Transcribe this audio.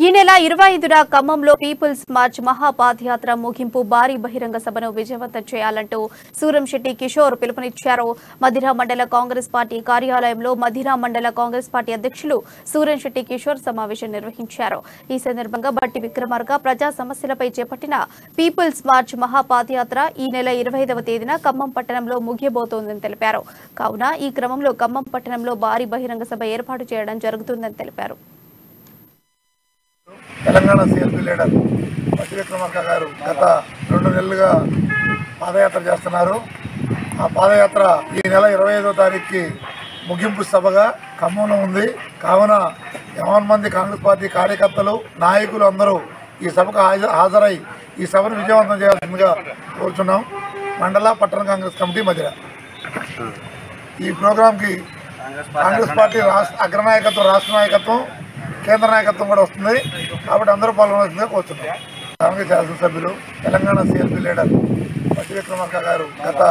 ఈ నెల 25న ఖమ్మంలో పీపుల్స్ మార్చ్ మహాపాదయాత్ర ముగింపు భారీ బహిరంగ సభను విజయవంతం చేయాలంటూ సూరంశెట్టి కిషోర్ పిలుపునిచ్చారు. మధిర మండల కాంగ్రెస్ పార్టీ కార్యాలయంలో మధిర మండల కాంగ్రెస్ పార్టీ అధ్యక్షులు సూరంశెట్టి కిషోర్ సమావేశం నిర్వహించారు. ఈ సందర్భంగా బట్టి విక్రమార్క ప్రజా సమస్యలపై చేపట్టిన పీపుల్స్ మార్చ్ మహాపాదయాత్ర ఈ నెల 25వ తేదీన ఖమ్మం పట్టణంలో ముగియబోతోందని తెలిపారు. కావున ఈ క్రమంలో ఖమ్మం పట్టణంలో భారీ బహిరంగ సభ ఏర్పాటు చేయడం జరుగుతుందని తెలిపారు. తెలంగాణ సీఎల్పీ లీడర్ బట్టి విక్రమార్క గారు గత 2 నెలలుగా పాదయాత్ర చేస్తున్నారు. ఆ పాదయాత్ర ఈ నెల 25వ తారీఖుకి ముగింపు సభగా ఖమ్మంలో ఉంది. కావున 50 మంది కాంగ్రెస్ పార్టీ కార్యకర్తలు నాయకులు అందరూ ఈ సభకు హాజరై ఈ సభను విజయవంతం చేయాల్సిందిగా కోరుచున్నాం. మండల పట్టణ కాంగ్రెస్ కమిటీ మధిర. ఈ ప్రోగ్రాంకి కాంగ్రెస్ పార్టీ అగ్రనాయకత్వం, రాష్ట్ర నాయకత్వం, కేంద్ర నాయకత్వం కూడా వస్తుంది. కాబట్టి అందరూ పాల్గొనాల్సిందిగా కోరుతున్నాం. కాంగ్రెస్ శాసనసభ్యులు తెలంగాణ సీఎల్పీ లీడర్ బట్టి విక్రమార్క గారు గత